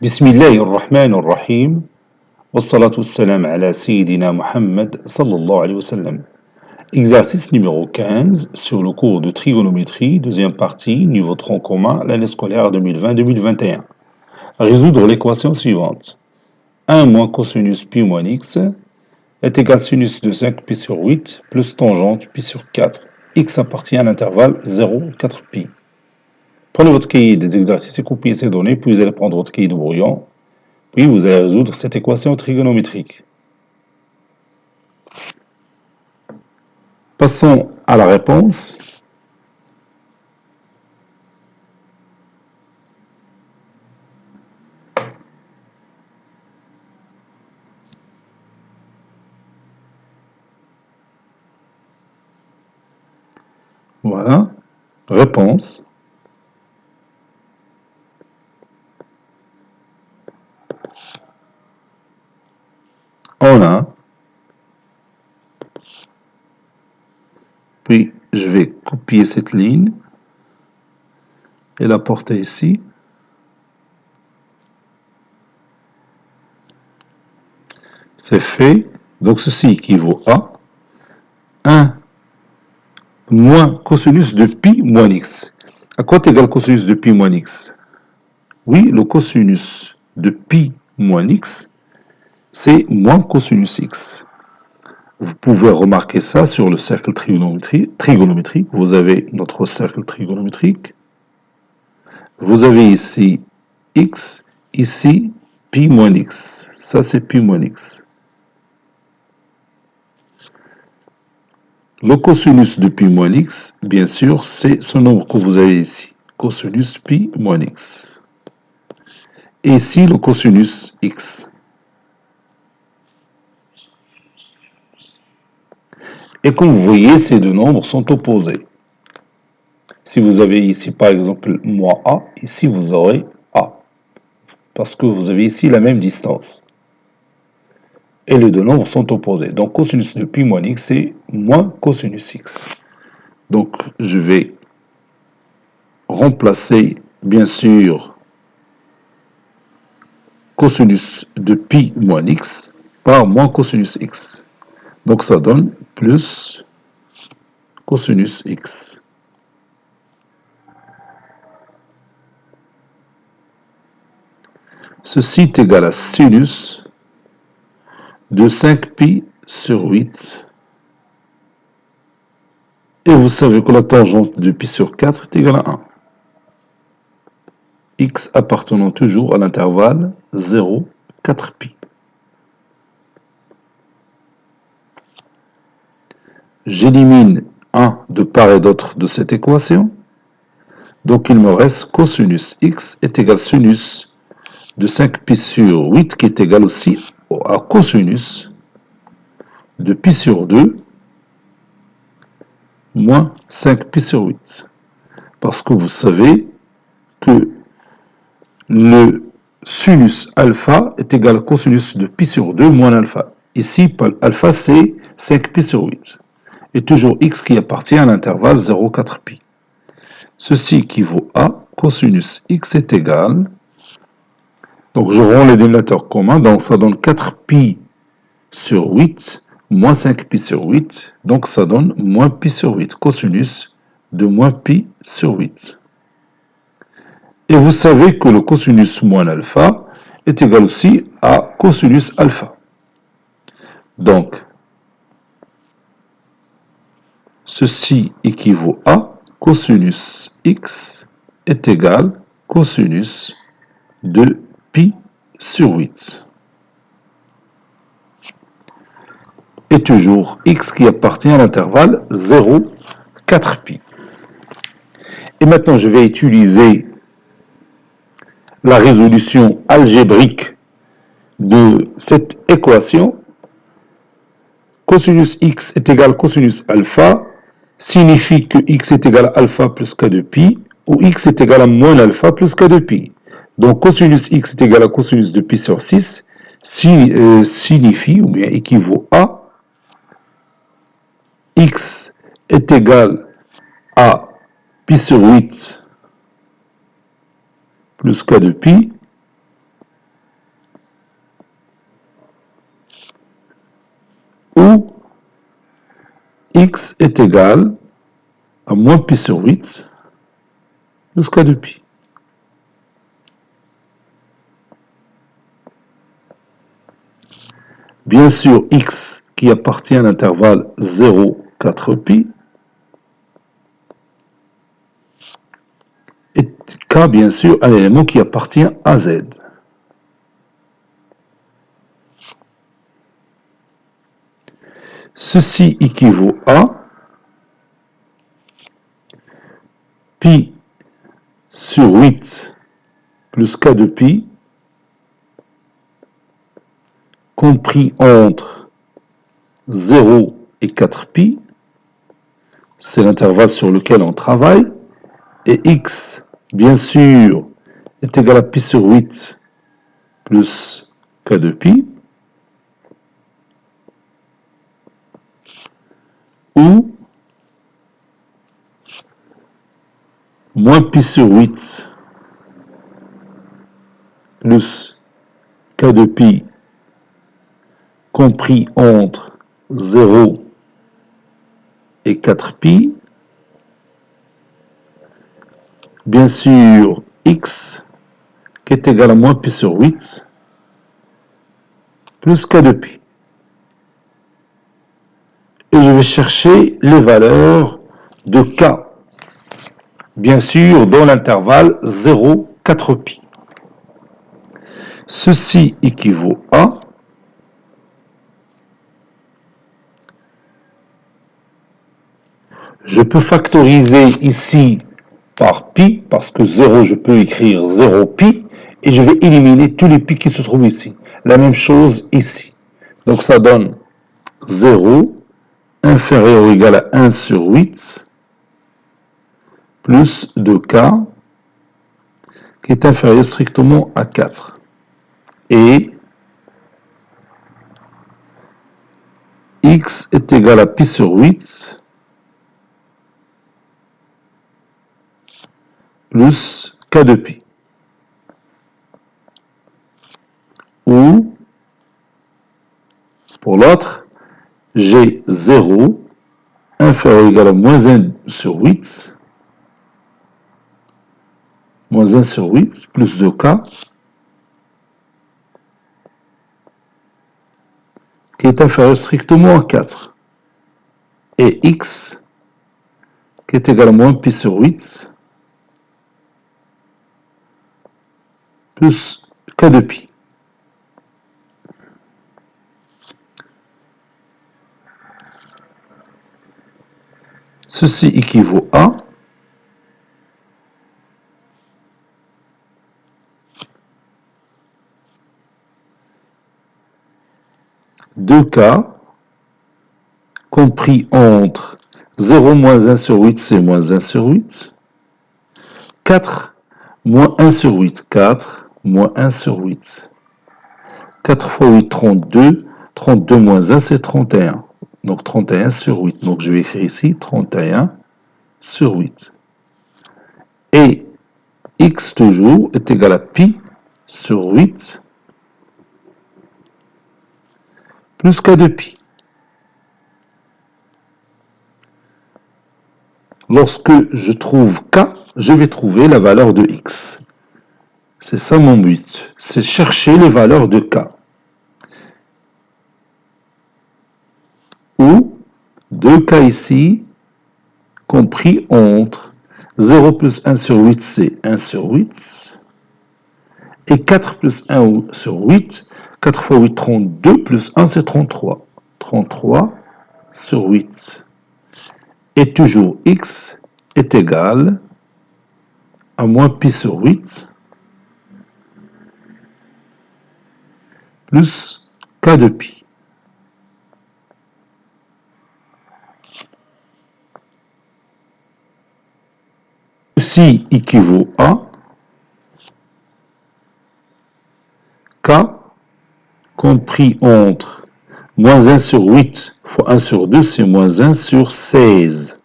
بسم الله الرحمن الرحيم والصلاة والسلام على سيدنا Muhammad sallallahu alayhi wa sallam. Exercice numéro 15 sur le cours de trigonométrie, deuxième partie, niveau tronc commun, l'année scolaire 2020-2021. Résoudre l'équation suivante. 1 moins cosinus pi moins x est égal à sinus de 5pi sur 8 plus tangente pi sur 4. X appartient à l'intervalle 0,4pi. Prenez votre cahier des exercices et copiez ces données, puis vous allez prendre votre cahier de brouillon. Puis vous allez résoudre cette équation trigonométrique. Passons à la réponse. Voilà, réponse. On a, puis je vais copier cette ligne et la porter ici. C'est fait, donc ceci équivaut à 1 moins cosinus de pi moins x. À quoi est égal cosinus de pi moins x? Oui, le cosinus de pi moins x, c'est moins cosinus x. Vous pouvez remarquer ça sur le cercle trigonométrique. Vous avez notre cercle trigonométrique. Vous avez ici x, ici pi moins x. Ça, c'est pi moins x. Le cosinus de pi moins x, bien sûr, c'est ce nombre que vous avez ici. Cosinus pi moins x. Et ici, le cosinus x. Et comme vous voyez, ces deux nombres sont opposés. Si vous avez ici, par exemple, moins a, ici vous aurez a. Parce que vous avez ici la même distance. Et les deux nombres sont opposés. Donc, cosinus de pi moins x, c'est moins cosinus x. Donc, je vais remplacer, bien sûr, cosinus de pi moins x par moins cosinus x. Donc, ça donne plus cosinus x. Ceci est égal à sinus de 5pi sur 8. Et vous savez que la tangente de pi sur 4 est égale à 1. X appartenant toujours à l'intervalle 0, 4pi. J'élimine 1 de part et d'autre de cette équation. Donc il me reste cosinus x est égal à sinus de 5pi sur 8 qui est égal aussi à cosinus de pi sur 2 moins 5pi sur 8. Parce que vous savez que le sinus alpha est égal à cosinus de pi sur 2 moins alpha. Ici, alpha, c'est 5pi sur 8. Et toujours x qui appartient à l'intervalle 0,4pi. Ceci équivaut à cosinus x est égal. Donc, je rends les dénominateurs communs. Donc, ça donne 4pi sur 8 moins 5pi sur 8. Donc, ça donne moins pi sur 8. Cosinus de moins pi sur 8. Et vous savez que le cosinus moins alpha est égal aussi à cosinus alpha. Donc, ceci équivaut à cosinus x est égal cosinus de pi sur 8. Et toujours x qui appartient à l'intervalle 0, 4pi. Et maintenant, je vais utiliser la résolution algébrique de cette équation. Cosinus x est égal à cosinus alpha signifie que x est égal à alpha plus k de pi, ou x est égal à moins alpha plus k de pi. Donc, cosinus x est égal à cosinus de pi sur 6 signifie, ou bien équivaut à x est égal à pi sur 8 plus k de pi, x est égal à moins pi sur 8 plus k de pi. Bien sûr, x qui appartient à l'intervalle 0, 4 pi, et k bien sûr à l'élément qui appartient à z. Ceci équivaut à pi sur 8 plus k de pi compris entre 0 et 4 pi, c'est l'intervalle sur lequel on travaille, et x, bien sûr, est égal à pi sur 8 plus k de pi, ou moins pi sur 8 plus k de pi compris entre 0 et 4 pi, bien sûr x qui est égal à moins pi sur 8 plus k de pi. Et je vais chercher les valeurs de k, bien sûr dans l'intervalle 0, 4 pi. Ceci équivaut à je peux factoriser ici par pi, parce que 0, je peux écrire 0 pi, et je vais éliminer tous les pi qui se trouvent ici. La même chose ici. Donc ça donne 0 inférieur ou égal à 1 sur 8 plus 2k qui est inférieur strictement à 4. Et x est égal à pi sur 8 plus k de pi. Ou, pour l'autre, j'ai 0 inférieur ou égal à moins 1 sur 8, moins 1 sur 8, plus 2k, qui est inférieur strictement à 4. Et x, qui est égal à moins pi sur 8, plus k de pi. Ceci équivaut à deux k compris entre 0 moins 1 sur 8, c'est moins 1 sur 8. 4 moins 1 sur 8, 4 moins 1 sur 8. 4 fois 8, 32. 32 moins 1, c'est 31. Donc 31 sur 8. Donc je vais écrire ici 31 sur 8. Et x toujours est égal à pi sur 8 plus k de pi. Lorsque je trouve k, je vais trouver la valeur de x. C'est ça mon but, c'est chercher les valeurs de k. Ou 2k ici, compris entre 0 plus 1 sur 8, c'est 1 sur 8. Et 4 plus 1 sur 8, 4 fois 8, 32, plus 1, c'est 33. 33 sur 8. Et toujours x est égal à moins pi sur 8 plus k de pi. Ceci équivaut à k compris entre moins 1 sur 8 fois 1 sur 2, c'est moins 1 sur 16.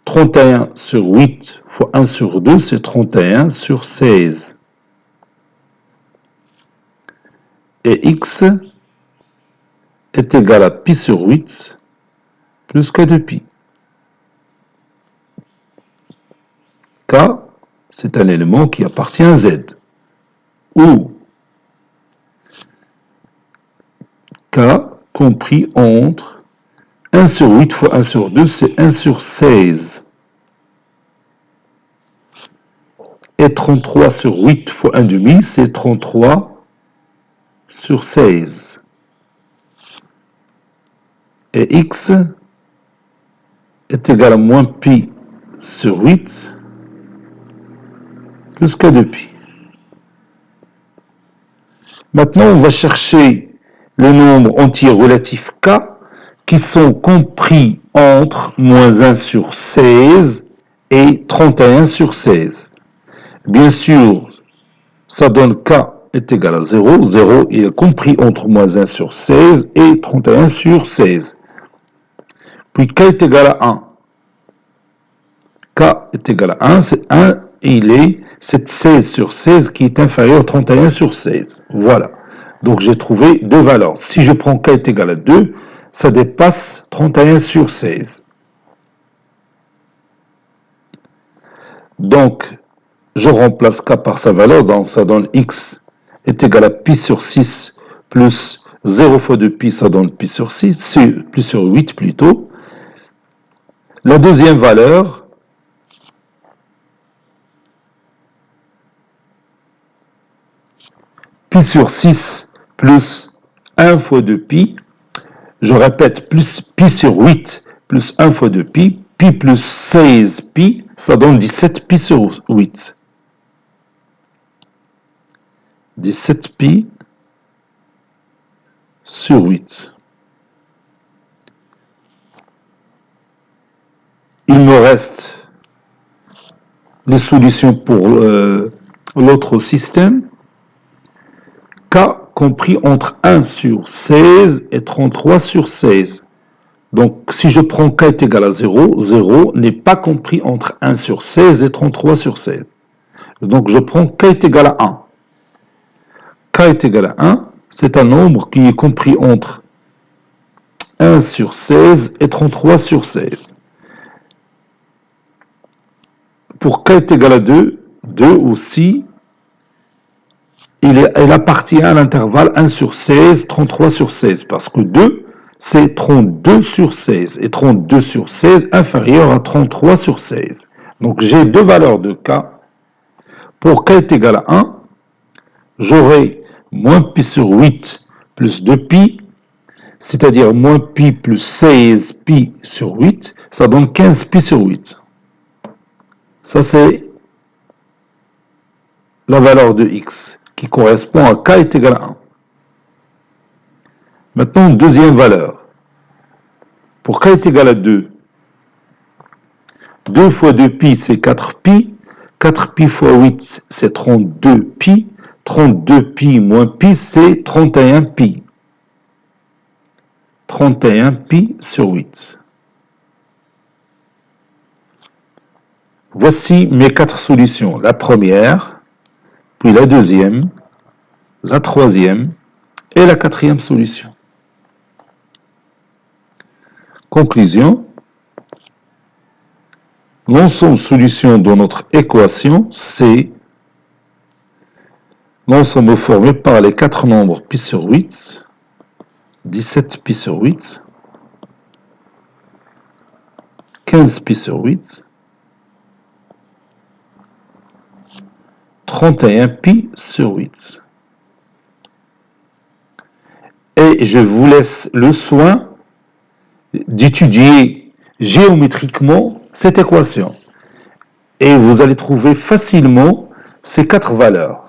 31 sur 8 fois 1 sur 2, c'est 31 sur 16. Et x est égal à pi sur 8 plus K de pi. K, c'est un élément qui appartient à Z. Où K compris entre 1 sur 8 fois 1 sur 2, c'est 1 sur 16. Et 33 sur 8 fois 1 demi, c'est 33 sur 16. Et x est égal à moins pi sur 8 plus k de pi. Maintenant, on va chercher les nombres entiers relatifs k qui sont compris entre moins 1 sur 16 et 31 sur 16. Bien sûr, ça donne k est égal à 0. 0 est compris entre moins 1 sur 16 et 31 sur 16. Puis k est égal à 1. K est égal à 1, c'est 1 et c'est 16 sur 16 qui est inférieur à 31 sur 16. Voilà. Donc j'ai trouvé deux valeurs. Si je prends k est égal à 2, ça dépasse 31 sur 16. Donc, je remplace k par sa valeur, donc ça donne x est égal à pi sur 6 plus 0 fois 2 pi, ça donne pi sur 6, pi sur 8 plutôt. La deuxième valeur, pi sur 6 plus 1 fois 2 pi, je répète, plus pi sur 8 plus 1 fois 2 pi, pi plus 16 pi, ça donne 17 pi sur 8. 17 pi sur 8. Il me reste les solutions pour l'autre système. K compris entre 1 sur 16 et 33 sur 16. Donc, si je prends k est égal à 0, 0 n'est pas compris entre 1 sur 16 et 33 sur 16. Donc, je prends k est égal à 1. K est égal à 1, c'est un nombre qui est compris entre 1 sur 16 et 33 sur 16. Pour k est égal à 2, 2 aussi, il appartient à l'intervalle 1 sur 16, 33 sur 16, parce que 2, c'est 32 sur 16, et 32 sur 16 inférieur à 33 sur 16. Donc j'ai deux valeurs de k. Pour k est égal à 1, j'aurai moins pi sur 8 plus 2 pi, c'est-à-dire moins pi plus 16 pi sur 8, ça donne 15 pi sur 8. Ça c'est la valeur de x, qui correspond à k est égal à 1. Maintenant, deuxième valeur. Pour k est égal à 2, 2 fois 2 pi, c'est 4 pi. 4 pi fois 8, c'est 32 pi. 32 pi moins pi, c'est 31 pi. 31 pi sur 8. Voici mes 4 solutions. La première, puis la deuxième, la troisième et la quatrième solution. Conclusion. L'ensemble solution de notre équation, c'est l'ensemble formé par les 4 nombres pi sur 8, 17 pi sur 8, 15 pi sur 8, 31 pi sur 8. Et je vous laisse le soin d'étudier géométriquement cette équation. Et vous allez trouver facilement ces 4 valeurs.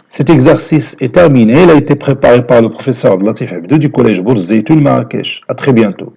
Cet exercice est terminé. Il a été préparé par le professeur Latif Abdou du collège Bourz Zeytoun Marrakech. À très bientôt.